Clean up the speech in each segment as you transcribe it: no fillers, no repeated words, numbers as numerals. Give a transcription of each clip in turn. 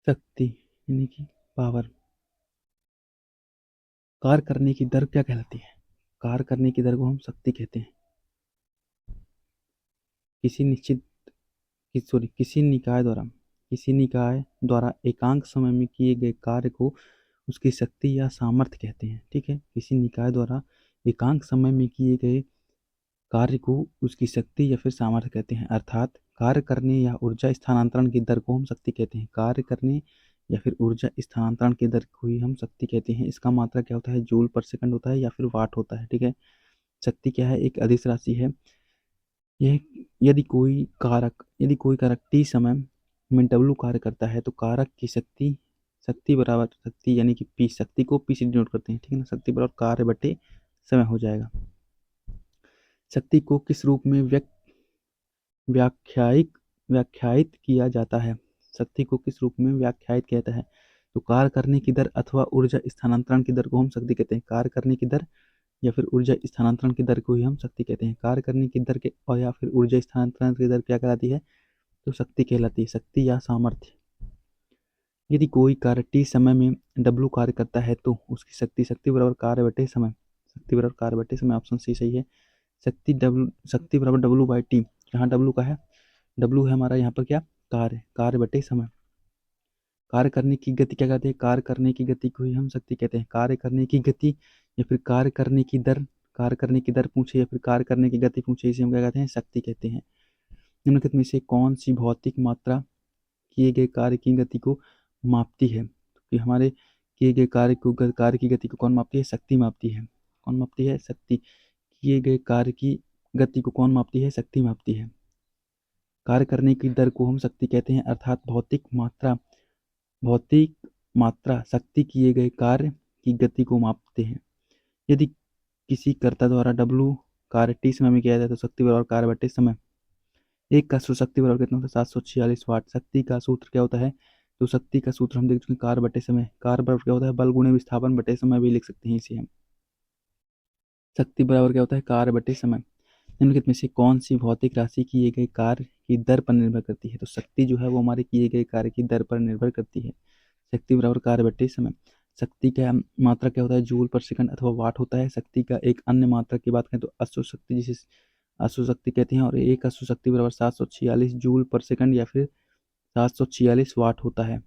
शक्ति यानी कि पावर। कार्य करने की दर क्या कहलाती है? कार्य करने की दर को हम शक्ति कहते हैं। किसी निश्चित किसी निकाय द्वारा एकांक समय में किए गए कार्य को उसकी शक्ति या सामर्थ्य कहते हैं। ठीक है, किसी निकाय द्वारा एकांक समय में किए गए कार्य को उसकी शक्ति या फिर सामर्थ्य कहते हैं। अर्थात कार्य करने या ऊर्जा स्थानांतरण की दर को हम शक्ति कहते हैं। कार्य करने या फिर ऊर्जा स्थानांतरण की दर को ही हम शक्ति कहते हैं। इसका मात्रा क्या होता है? जूल पर सेकंड होता है या फिर वाट होता है। ठीक है, शक्ति क्या है? एक अदिश राशि है। यह यदि कोई कारक टी समय में डब्लू कार्य करता है तो कारक की शक्ति शक्ति बराबर शक्ति यानी कि पी, शक्ति को पी से डिनोट करते हैं। ठीक है ना, शक्ति बराबर कार्य बटे समय हो जाएगा। शक्ति को किस रूप में व्याख्यायित व्याख्यायित किया जाता है? शक्ति को किस रूप में व्याख्यायित किया जाता है? तो कार्य करने की दर अथवा ऊर्जा स्थानांतरण की दर को हम शक्ति कहते हैं। कार्य करने की दर या फिर ऊर्जा स्थानांतरण की दर को ही हम शक्ति कहते हैं। कार्य करने की दर के और या फिर ऊर्जा स्थानांतरण की दर क्या कहलाती है? तो शक्ति कहलाती है, शक्ति या सामर्थ्य। यदि कोई कार्य टी समय में डब्लू कार्य करता है तो उसकी शक्ति बराबर कार्य बटे समय। शक्ति बराबर कार्य बटे समय, ऑप्शन सी सही है। शक्ति बराबर डब्लू बाई टी। यहाँ डब्लू का है, डब्लू है हमारा यहाँ पर क्या? कार्य बटे समय। कार्य करने की गति क्या कहते हैं? कार्य करने की गति को ही हम शक्ति कहते हैं। कार्य करने की गति या फिर कार्य करने की दर पूछे या फिर कार्य करने की गति पूछे, इसे हम क्या कहते हैं? शक्ति कहते हैं। निम्नलिखित में से कौन सी भौतिक मात्रा किए गए कार्य की गति को मापती है? कि हमारे किए गए कार्य की गति को कौन मापती है? शक्ति मापती है। कौन मापती है? शक्ति। किए गए कार्य की गति को कौन मापती है? शक्ति मापती है। कार्य करने की दर को हम शक्ति कहते हैं। अर्थात भौतिक मात्रा शक्ति किए गए कार्य की गति को मापते हैं। यदि किसी कर्ता द्वारा डब्लू कार्य टी समय में किया जाए तो शक्ति बराबर कार्य बटे समय। एक का सूत्र शक्ति बराबर कितना होता है? 746 वाट। शक्ति का सूत्र क्या होता है? तो शक्ति का सूत्र हम देख चुके हैं, कार्य बटे समय। कार्य बराबर क्या होता है? बल गुणे विस्थापन बटे समय भी लिख सकते हैं इसे हम। शक्ति बराबर क्या होता है? कार्य बटे समय। निम्नलिखित में से कौन सी भौतिक राशि किए गए कार्य की दर पर निर्भर करती है? तो शक्ति जो है वो हमारे किए गए कार्य की दर पर निर्भर करती है। शक्ति बराबर कार्य बटे समय। शक्ति का मात्रा क्या होता है? जूल पर सेकंड अथवा वाट होता है। शक्ति का एक अन्य मात्रा की बात करें तो अश्व शक्ति, जिसे अश्व शक्ति कहते हैं, और एक अश्व शक्ति बराबर 746 जूल पर सेकंड या फिर 746 वाट होता है।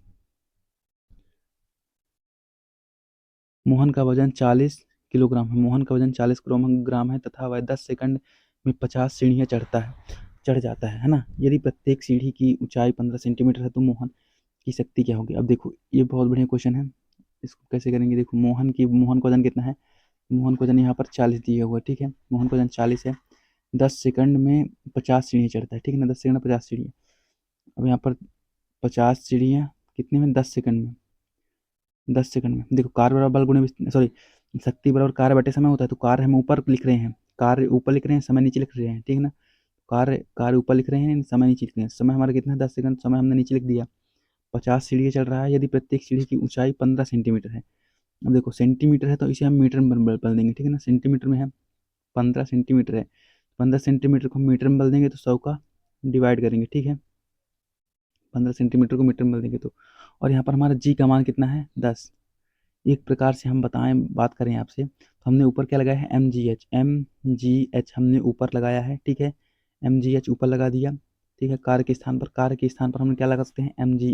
मोहन का वजन 40 किलोग्राम है। मोहन का वजन 40 किलोग्राम है तथा वह 10 सेकंड में 50 सीढ़ियाँ चढ़ जाता है ना। यदि प्रत्येक सीढ़ी की ऊंचाई 15 सेंटीमीटर है तो मोहन की शक्ति क्या होगी? अब देखो, ये बहुत बढ़िया क्वेश्चन है। इसको कैसे करेंगे? देखो, मोहन का वजन कितना है? मोहन का वजन यहाँ पर 40 दिया हुआ है। ठीक है, मोहन का वजन 40 है, 10 सेकंड में 50 सीढ़ी चढ़ता है। ठीक है ना, 10 सेकंड में 50 सीढ़ी। अब यहाँ पर 50 सीढ़ियाँ कितने में? 10 सेकंड में। देखो, कार्य बराबर बल गुणे सॉरी शक्ति बराबर कार्य बटे समय होता है। तो कार्य हम ऊपर लिख रहे हैं, कार्य ऊपर लिख रहे हैं, समय नीचे लिख रहे हैं। ठीक है ना, कार्य ऊपर लिख रहे हैं, समय नीचे लिख रहे हैं। समय हमारा कितना है? 10 सेकंड। समय हमने नीचे लिख दिया। 50 सीढ़ी चल रहा है। यदि प्रत्येक सीढ़ी की ऊंचाई 15 सेंटीमीटर है। अब देखो, सेंटीमीटर है तो इसे हम मीटर में बदल देंगे। ठीक है ना, सेंटीमीटर में है, 15 सेंटीमीटर है, 15 सेंटीमीटर को मीटर में बदल देंगे तो 100 का डिवाइड करेंगे। ठीक है, 15 सेंटीमीटर को मीटर में बदल देंगे तो, और यहाँ पर हमारा जी का मान कितना है? 10। एक प्रकार से हम बात करें आपसे तो हमने ऊपर क्या लगाया है? एम जी एच हमने ऊपर लगाया है। ठीक है, एम जी एच ऊपर लगा दिया। ठीक है, कार्य के स्थान पर हम क्या लगा सकते हैं? एम जी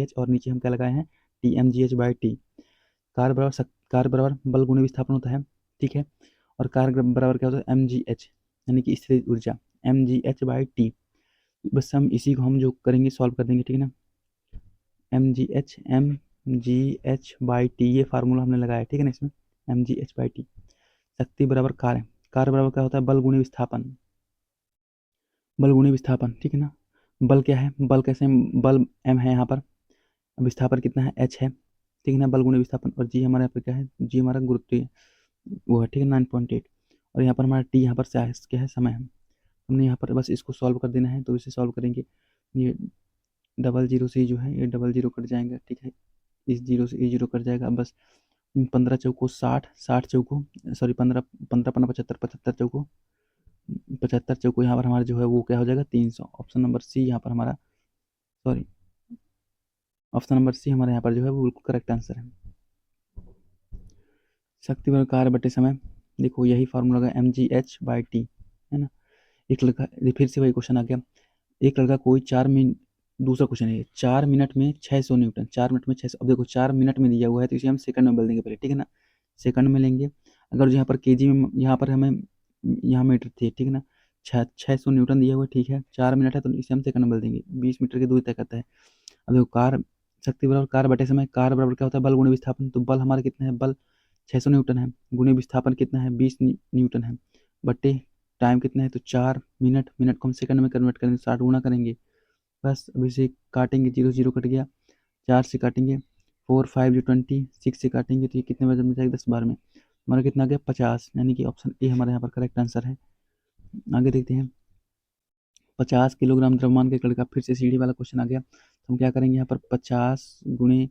एच, और नीचे हम क्या लगाए हैं? T, M G H T. कार्य बराबर बल गुणे विस्थापन होता है। ठीक है, और कार्य बराबर क्या होता है? एम जी एच यानी कि स्थितिज ऊर्जा, एम जी एच/टी। बस हम इसी को हम जो करेंगे सॉल्व कर देंगे। ठीक है ना, एम जी एच/टी, ये फार्मूला हमने लगाया। ठीक है ना, इसमें एम जी एच/टी। शक्ति बराबर कार्य बराबर क्या होता है? बल गुणे विस्थापन। ठीक है ना, बल क्या है? बल कैसे? बल एम है यहाँ पर, विस्थापन कितना है? एच है। ठीक है ना, बल गुणे विस्थापन। और जी हमारे यहाँ पर क्या है? जी हमारा गुरुत्वीय वो है। ठीक है, 9.8। और यहाँ पर हमारा टी यहाँ पर क्या है? समय है। हमने यहाँ पर बस इसको सॉल्व कर देना है, तो इसे सॉल्व करेंगे। ये डबल जीरो से जो है ये डबल जीरो कट जाएंगे। ठीक है, इस जीरो से ये जीरो कट जाएगा। अब बस 15 चौको 60, 60 चौको सॉरी 15, 15 75, 75 चौको 75 चौको, यहाँ पर हमारा जो है वो क्या हो जाएगा? 300। ऑप्शन नंबर सी यहाँ पर हमारा, सॉरी ऑप्शन नंबर सी हमारे यहाँ पर जो है वो बिल्कुल करेक्ट आंसर है। शक्ति पर कार्य बटे समय, देखो यही फार्मूला होगा mgh/t, है ना। एक लड़का, फिर से वही क्वेश्चन आ गया। एक लड़का कोई 4 मिनट, दूसरा क्वेश्चन है 4 मिनट में 600 न्यूटन, 4 मिनट में 600, अब देखो 4 मिनट में दिया हुआ है तो इसे हम सेकंड में बदल देंगे पहले, ठीक है ना। सेकंड में लेंगे, अगर यहाँ पर केजी में, यहाँ पर हमें, यहाँ मीटर थी, ठीक है ना। 600 न्यूटन दिया हुआ है, ठीक है। 4 मिनट है तो इसे हम सेकंड में बदल देंगे, 20 मीटर की दूरी तय करता है। अब देखो कार, शक्ति बराबर कार बटे समय, कार बराबर क्या होता है, बल गुणे विस्थापन। तो बल हमारा कितना है, बल 600 न्यूटन है, गुणे विस्थापन कितना है, 20 न्यूटन है, बटे टाइम कितना है, तो 4 मिनट, मिनट को हम सेकंड में कन्वर्ट करेंगे, 60 गुना करेंगे। बस अब इसे काटेंगे, जीरो जीरो कट गया, 4 से काटेंगे, 4 5 जो 20, 6 से काटेंगे तो ये कितने बजे में जाएगा, 10 बार में, हमारा कितना आ गया 50, यानी कि ऑप्शन ए हमारे यहाँ पर करेक्ट आंसर है। आगे देखते हैं। 50 किलोग्राम द्रव्यमान के लड़का, फिर से सीढ़ी वाला क्वेश्चन आ गया, तो हम क्या करेंगे यहाँ पर, 50 ×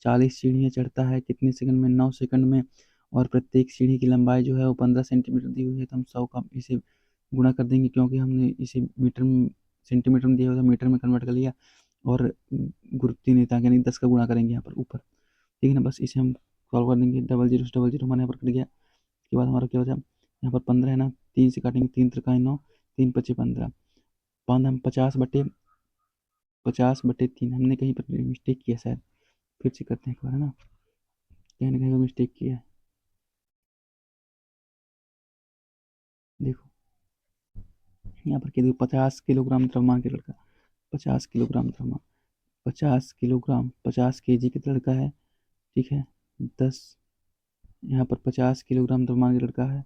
40 सीढ़ियाँ चढ़ता है कितने सेकंड में, 9 सेकंड में, और प्रत्येक सीढ़ी की लंबाई जो है वो 15 सेंटीमीटर दी हुई है, तो हम 100 का इसे गुणा कर देंगे, क्योंकि हमने इसे मीटर में, सेंटीमीटर में दिया हुआ था, मीटर में कन्वर्ट कर लिया, और गुरुत्व नहीं था, यानी 10 का गुणा करेंगे यहाँ पर ऊपर, ठीक है ना। बस इसे हम सॉल्व कर देंगे, डबल जीरो से डबल जीरो हमारे यहाँ पर कट गया। उसके बाद हमारा क्या हो जाए, यहाँ पर 15 है ना, 3 से काटेंगे, 3 त्रिकाई 9, 3 पच्चे 15, पाँच हम 50/3, हमने कहीं पर मिस्टेक किया शायद, फिर से करते हैं एक बार, है ना, कहीं ना कहीं पर मिस्टेक किया है। देखो यहाँ पर क्या देखो, 50 किलोग्राम द्रव्यमान के लड़का, 50 किलोग्राम द्रव्यमान, 50 किलोग्राम, 50 केजी का लड़का है, ठीक है। 10, यहाँ पर 50 किलोग्राम द्रव्यमान का लड़का है,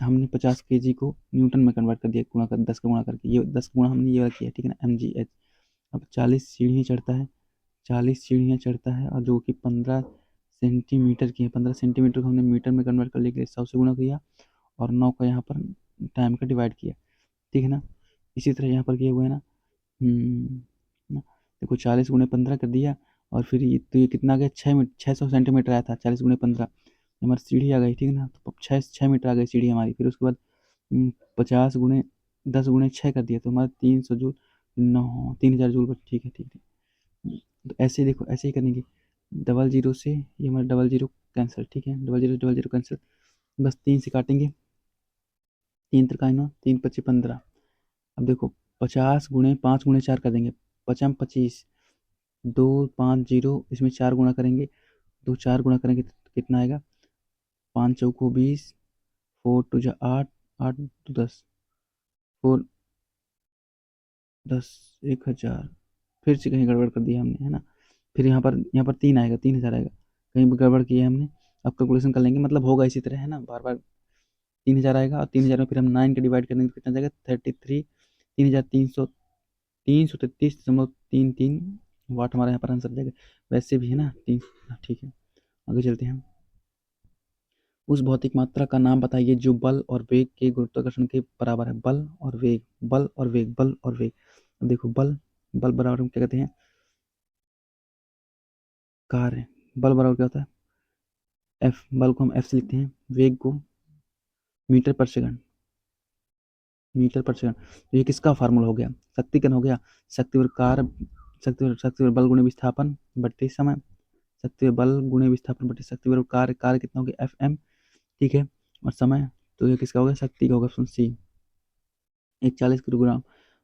हमने 50 केजी को न्यूटन में कन्वर्ट कर दिया, गुणा कर 10 का गुणा करके, ये 10 का गुणा हमने ये वाला किया, ठीक है ना, mgh। अब 40 सीढ़ियाँ चढ़ता है, 40 सीढ़ियाँ चढ़ता है, और जो कि 15 सेंटीमीटर की है, 15 सेंटीमीटर को हमने मीटर में कन्वर्ट कर लिया, 100 से गुणा किया, और 9 का यहाँ पर टाइम का डिवाइड किया, ठीक है ना। इसी तरह यहाँ पर किया हुआ है ना, ना, देखो 40 × 15 कर दिया, और फिर ये तो ये कितना आ गया, 600 सेंटीमीटर आया था, 40 × 15 हमारी सीढ़ी आ गई, ठीक है ना। तो 6 मीटर आ गई सीढ़ी हमारी, फिर उसके बाद 50 × 10 × 6 कर दिया, तो हमारा 300 जूल, 9, 3000 जूल पर, ठीक है, ठीक है। तो ऐसे देखो, ऐसे ही करेंगे, डबल जीरो से ये हमारा डबल जीरो कैंसिल, ठीक है, डबल जीरो कैंसिल, बस 3 से काटेंगे, 3 त्रिकाई 9, 3 पच्चे 15। अब देखो 50 × 5 × 4 कर देंगे, पचम 25, 2 5 0, इसमें 4 गुणा करेंगे, 2 4 गुणा करेंगे तो कितना आएगा, 5 चौको 20, 4 2 8, 8 2 10, 4 10, 1000, फिर से कहीं गड़बड़ कर दिया हमने, है ना। फिर यहाँ पर 3 आएगा, 3000 आएगा, कहीं पर गड़बड़ किया है हमने। अब कैलकुलेशन कर लेंगे, मतलब होगा इसी तरह, है ना, बार बार 3000 आएगा, और 3000 में फिर हम 9 के डिवाइड करेंगे तो कितना जाएगा, 33, 3300, 333.33 वाट हमारे यहाँ पर आंसर जाएगा। वैसे भी है ना, तीन, ठीक है। आगे चलते हैं। उस भौतिक मात्रा का नाम बताइए जो बल और वेग के गुरुत्वाकर्षण के बराबर है, बल और वेग, बल और वेग, बल और वेग। अब देखो बल, बल बराबर हम क्या कहते हैं, कार्य, बल बराबर क्या होता है, एफ, बल को हम एफ से लिखते हैं, वेग को मीटर पर सेकंड, मीटर पर सेकंड। तो ये किसका फार्मूला हो गया, शक्ति कन हो गया, शक्ति और कार्य, शक्ति और बल गुणे विस्थापन बट्टे समय, शक्ति और बल गुणे विस्थापन बट्टे शक्ति और कार्य, कार्य कितना हो गया, एफ एम, ठीक है। और समय, तो ये किसका होगा, शक्ति का होगा, ऑप्शन सी। एक 40 किलोग्राम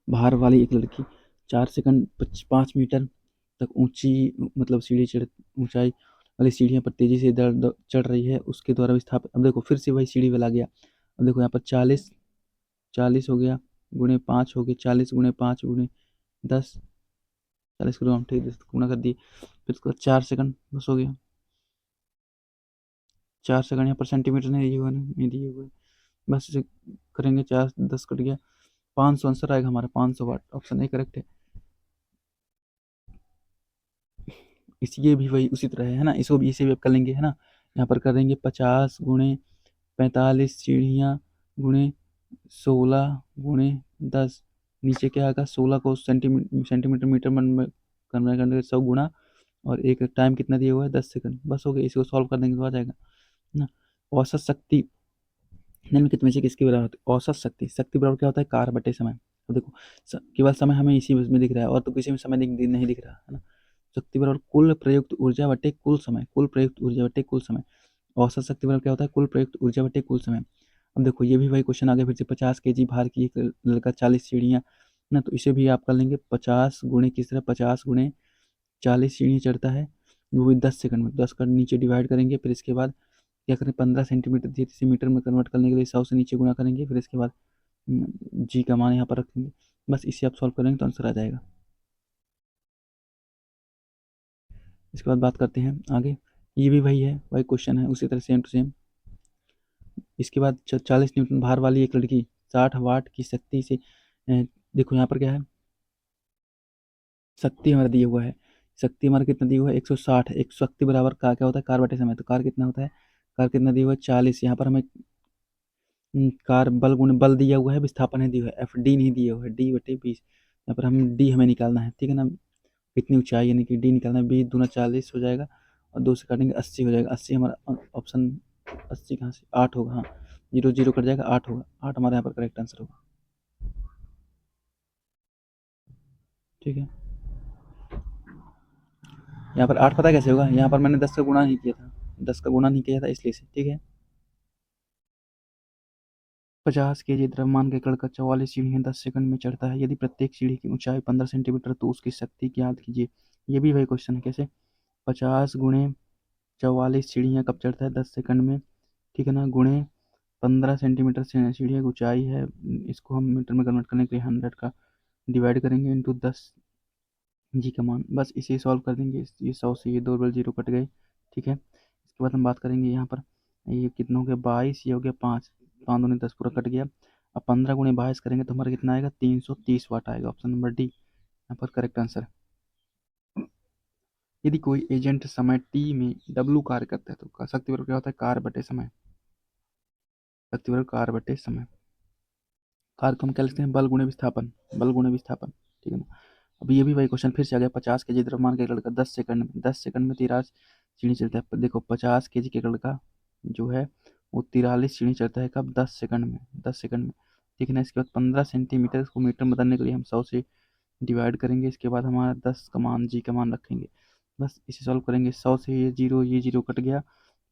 भार वाली एक लड़की 4 सेकंड 5 मीटर तक ऊंची, मतलब सीढ़ी चढ़, ऊंचाई वाली सीढ़ियों पर तेजी से चढ़ रही है, उसके द्वारा विस्थापित, अब देखो फिर से वही सीढ़ी वाला आ गया। अब देखो यहाँ पर 40, 40 हो गया, गुणे 5 हो गए, 40 × 5 × 10, 40 किलोग्राम, ठीक है, 10 गुणा कर दिए, फिर उसके बाद 4 सेकंड, बस हो गया। 4 सेकंड, यहाँ पर सेंटीमीटर नहीं दिए हुए, नहीं दिए हुए, बस इसे करेंगे, 4 10 कट गया, 500 आंसर आएगा हमारा, 500 वाट, ऑप्शन ए करेक्ट है। इस ये भी वही उसी तरह है ना, इसको भी इसे भी कर लेंगे, है ना। यहाँ पर करेंगे 50 × 45 सीढ़ियाँ, गुणे 16 × 10, नीचे क्या आएगा, 16 को सेंटीमीटर मीटर में कन्वर्ट करने के 100 गुणा, और एक टाइम कितना दिया हुआ है, 10 सेकंड, बस हो गया, इसको सॉल्व कर देंगे तो आ जाएगा ना। औसत शक्ति निम्नलिखित में से किसके बराबर होती है, औसत शक्ति, शक्ति बराबर क्या होता है, कार्य बटे समय। तो देखो केवल समय हमें इसी में दिख रहा है, और तो किसी में समय नहीं दिख रहा, है ना। शक्ति बराबर कुल प्रयुक्त ऊर्जा बटे कुल समय, कुल प्रयुक्त ऊर्जा बटे कुल समय। औसत शक्ति बराबर क्या होता है? कुल प्रयुक्त ऊर्जा बटे कुल समय। अब देखो ये भी वही क्वेश्चन आ गया फिर से, 50 केजी भार की एक लड़का 40 सीढ़ियाँ ना, तो इसे भी आप कर लेंगे 50 गुणे किस तरह, 50 गुणे 40 सीढ़ी चढ़ता है, वो भी 10 सेकंड में। 10 का नीचे डिवाइड करेंगे, फिर इसके बाद क्या करें, 15 सेंटीमीटर धीरे मीटर में कन्वर्ट करने के लिए 100 से नीचे गुणा करेंगे, फिर इसके बाद जी का मान यहाँ पर रखेंगे। बस इसे आप सॉल्व करेंगे तो आंसर आ जाएगा। इसके बाद बात करते हैं आगे, ये भी वही है, वही क्वेश्चन है उसी तरह सेम टू सेम। इसके बाद 40 न्यूटन भार वाली एक लड़की 60 वाट की शक्ति से देखो यहाँ पर क्या है, शक्ति हमारा दिया हुआ है, शक्ति हमारा कितना दिया हुआ है 160, एक शक्ति बराबर का क्या होता है, कार बटे समय, तो कार कितना होता है, कार कितना दिया हुआ है 40। यहाँ पर हमें कार बल गुण बल दिया हुआ है, विस्थापन है दिया हुआ है, एफ डी नहीं दिया हुआ है, डी बटे 20। यहाँ पर हम डी हमें निकालना है, ठीक है ना, कितनी ऊंचाई यानी कि डी निकालना है, 20 दूना 40 हो जाएगा और 2 से काटेंगे 80 हो जाएगा, 80 हमारा ऑप्शन, 80 कहाँ से 8 होगा, हाँ जीरो जीरो कट जाएगा 8 होगा, 8 हमारा यहाँ पर करेक्ट आंसर होगा। ठीक है, यहाँ पर 8 पता कैसे होगा, यहाँ पर मैंने 10 का गुणा नहीं किया था, 10 का गुणा नहीं किया था इसलिए से, ठीक है। 50 केजी द्रव्यमान का एक लड़का 44 सीढ़ियाँ 10 सेकंड में चढ़ता है, यदि प्रत्येक सीढ़ी की ऊंचाई 15 सेंटीमीटर तो उसकी शक्ति ज्ञात कीजिए। ये भी वही क्वेश्चन है, कैसे, 50 गुणे 44 सीढ़ियाँ कब चढ़ता है 10 सेकंड में, ठीक है ना, गुणे 15 सेंटीमीटर से सीढ़ियाँ की ऊंचाई है, इसको हम मीटर में कन्वर्ट करने के लिए 100 का डिवाइड करेंगे इंटू 10 जी का मान, बस इसे सॉल्व कर देंगे, ये 100 से ये दो बल जीरो कट गए, ठीक है। इसके बाद हम बात करेंगे यहाँ पर, ये कितना हो गया 22, ये हो गया 5, 5 दूनी 10 पूरा कट गया। अब 15 गुणे 22 करेंगे तो हमारा कितना आएगा, 330 वाट आएगा, ऑप्शन नंबर डी यहाँ पर करेक्ट आंसर। यदि कोई एजेंट समय टी में डब्लू कार्य करता है तो शक्ति बराबर क्या होता है, कार्य बटे समय, शक्ति बराबर कार्य बटे समय। कार्य को हम क्या लिखते हैं, बल गुणे विस्थापन, बल गुणे विस्थापन, ठीक है ना। अब ये भी वही क्वेश्चन फिर से आ गया, 50 केजी द्रव्यमान का एक लड़का 10 सेकंड में 43 सीढ़ी चलता है। देखो 50 केजी के लड़का जो है वो 43 सीढ़ी चढ़ता है, कब, 10 सेकंड में, 10 सेकंड में, ठीक है ना। इसके बाद 15 सेंटीमीटर को मीटर में बदलने के लिए हम 100 से डिवाइड करेंगे, इसके बाद हमारा 10 का मान जी का मान रखेंगे, बस इसे सॉल्व करेंगे। 100 से ये जीरो कट गया,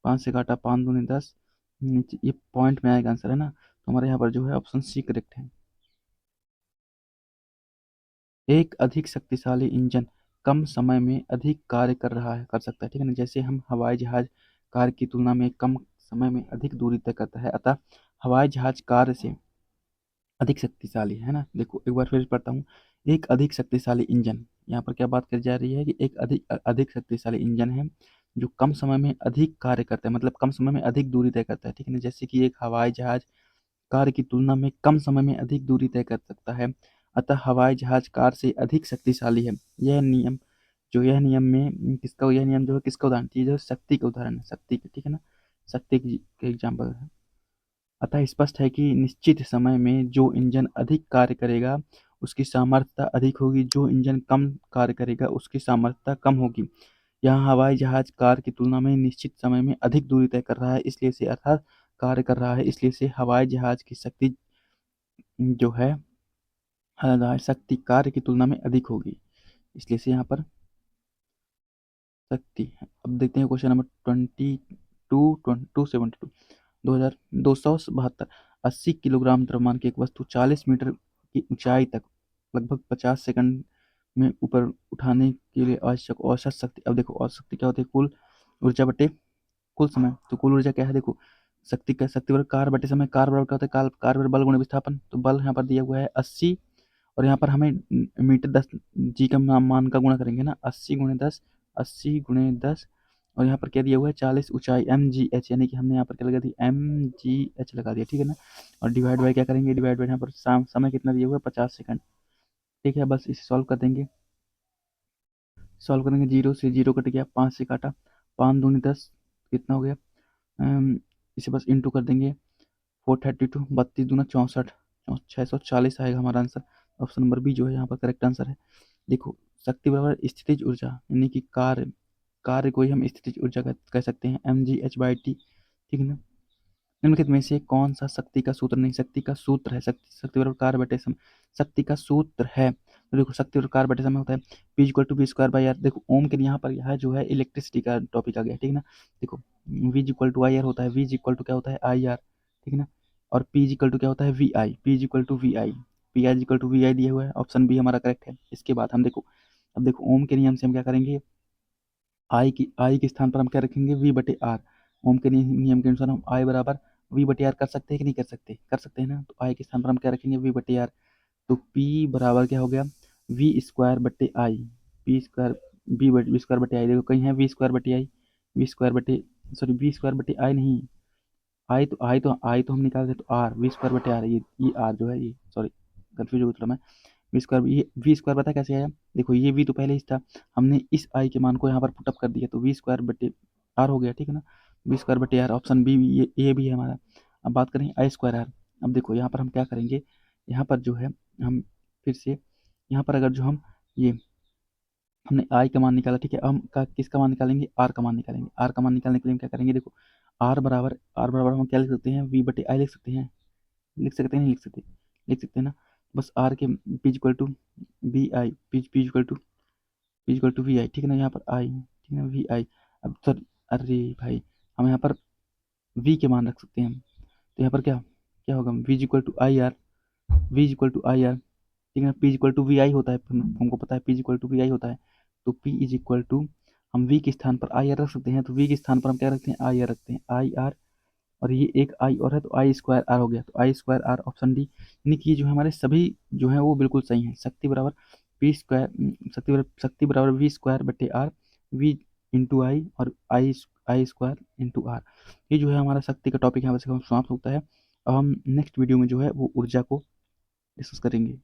5 से काटा, 5 दूनी 10, ये पॉइंट में आएगा आंसर, है ना, तो हमारे यहाँ पर जो है ऑप्शन सी करेक्ट है। एक अधिक शक्तिशाली इंजन कम समय में अधिक कार्य कर सकता है, ठीक है ना, जैसे हम हवाई जहाज कार की तुलना में कम समय में अधिक दूरी तय करता है, अतः हवाई जहाज कार से अधिक शक्तिशाली है ना। देखो एक बार फिर पढ़ता हूँ, एक अधिक शक्तिशाली इंजन, यहाँ पर क्या बात करी जा रही है कि एक अधिक अधिक शक्तिशाली इंजन है जो कम समय में अधिक कार्य करता है, मतलब कम समय में अधिक दूरी तय करता है, ठीक है ना, जैसे कि एक हवाई जहाज कार की तुलना में कम समय में अधिक दूरी तय कर सकता है, अतः हवाई जहाज कार से अधिक शक्तिशाली है। यह नियम में किसका, यह नियम जो है किसका उदाहरण, ये जो शक्ति का उदाहरण है, शक्ति का, ठीक है ना, शक्ति की एग्जाम्पल है। अतः स्पष्ट है कि निश्चित समय में जो इंजन अधिक कार्य करेगा उसकी सामर्थ्यता अधिक होगी, जो इंजन कम कार्य करेगा उसकी सामर्थ्यता कम होगी। यहाँ हवाई जहाज कार की तुलना में निश्चित समय में अधिक दूरी तय कर रहा है, इसलिए से अर्थात कार्य कर रहा है, इसलिए से हवाई जहाज की शक्ति जो है शक्ति कार्य की तुलना में अधिक होगी, इसलिए से यहाँ पर शक्ति है। अब देखते हैं क्वेश्चन नंबर 272 2272, 80 किलोग्राम द्रव्यमान की एक वस्तु 40 मीटर की ऊंचाई तक लगभग 50 सेकंड में ऊपर उठाने के लिए आवश्यक औसत शक्ति, अब देखो औसत शक्ति क्या होती है, कुल ऊर्जा बटे कुल समय, तो कुल ऊर्जा क्या है, देखो शक्ति का शक्ति बराबर कार बटे समय, कार बराबर क्या होता है, कार बराबर बल गुणे विस्थापन, तो बल यहाँ पर दिया हुआ है 80, और यहाँ पर हमें मीटर 10 जी का मान का गुणा करेंगे ना, 80 गुणे 10, 80 गुणे 10, और यहाँ पर क्या दिया हुआ है 40 ऊंचाई एम जी एच, यानी कि हमने यहाँ पर क्या लगा दी, एम जी एच लगा दिया, ठीक है ना। और डिवाइड बाई क्या करेंगे, डिवाइड बाई यहाँ पर समय कितना दिया हुआ है 50 सेकंड, ठीक है, बस इसे सॉल्व कर देंगे। सॉल्व करेंगे, जीरो से जीरो कट गया, 5 से काटा, 5 दूनी 10, कितना हो गया, इसे बस इंटू कर देंगे, 432, 32 दूना 64, 640 आएगा हमारा आंसर, ऑप्शन नंबर बी जो है यहाँ पर करेक्ट आंसर है। देखो शक्ति बराबर स्थितिज ऊर्जा, यानी कि कार्य, कार्य को ही हम स्थितिज ऊर्जा कह सकते हैं, M G H by T, ठीक है ना। निम्नलिखित में से कौन सा शक्ति का सूत्र नहीं, शक्ति का सूत्र है, शक्ति बराबर कार्य बटे समय, शक्ति का सूत्र है तो देखो शक्ति और कार्य बटे समय होता है P equal to V square by R. देखो ओम के लिए यहाँ पर यह जो है इलेक्ट्रिसिटी का टॉपिक आ गया, ठीक है ना। देखो V equal to I R होता है, V इक्वल टू क्या होता है आई आर, ठीक है ना। और P इक्वल टू क्या होता है V I, P equal to V I, P I equal to V I दिया हुआ है, ऑप्शन बी हमारा करेक्ट है। इसके बाद हम देखो, अब देखो ओम के नियम से हम क्या करेंगे, आई के स्थान पर हम क्या रखेंगे वी बटे आर। ओम के नियम के अनुसार हम आई बराबर वी बटे आर कर सकते हैं कि नहीं कर सकते, कर सकते हैं ना। तो आई के स्थान पर हम क्या रखेंगे वी बटे आर। तो पी बराबर क्या हो गया वी स्क्वायर बटे आई, पी स्क्वायर वी स्क्वायर बटे आई। देखो कहीं है वी स्क्वायर बटे आई, वी स्क्वायर बटे सॉरी वी स्क्वायर बटे आई नहीं, आई तो हम निकाल दे तो आर वी स्क्वायर बटे आर, ये आर जो है ये सॉरी कंफ्यूज हो गया थोड़ा मैं। वी स्क्वायर, ये वी स्क्वायर पता है कैसे आया, देखो ये वी तो पहले ही था, हमने इस आई के मान को यहाँ पर पुटअप कर दिया तो वी स्क्वायर बटे आर हो गया, ठीक है ना। वी स्क्वायर बटे आर ऑप्शन बी, ये भी है हमारा। अब बात करें आई स्क्वायर आर। अब देखो यहाँ पर हम क्या करेंगे, यहाँ पर जो है हम फिर से यहाँ पर अगर जो हम ये हमने आई का मान निकाला, ठीक है, हम का किसका मान निकालेंगे आर का मान निकालेंगे। आर का मान निकालने के लिए हम क्या करेंगे, देखो आर बराबर हम क्या लिख सकते हैं वी बटे आई लिख सकते हैं, लिख सकते हैं नहीं लिख सकते, लिख सकते हैं ना। बस आर के P equal to B I, P equal to V I, ठीक है ना। यहाँ पर आई, ठीक है ना वी आई। अब सर अरे भाई हम यहाँ पर वी के मान रख सकते हैं, तो यहाँ पर क्या क्या होगा V equal to I R, V equal to I R, ठीक है ना। P equal to V I होता है, हमको पता है P equal to V I होता है। तो पी इज इक्वल टू हम वी के स्थान पर आई आर रख सकते हैं, तो वी के स्थान पर हम क्या रखते हैं आई आर रखते हैं, आई आर। और ये एक आई और है तो आई स्क्वायर आर हो गया, तो आई स्क्वायर आर ऑप्शन डी, यानी कि ये जो है हमारे सभी जो है वो बिल्कुल सही है। शक्ति बराबर पी स्क्वायर, शक्ति बराबर वी स्क्वायर बटे आर, वी इंटू आई और आई स्क्वायर इंटू आर। ये जो है हमारा शक्ति का टॉपिक यहाँ पर समाप्त होता है। अब हम नेक्स्ट वीडियो में जो है वो ऊर्जा को डिस्कस करेंगे।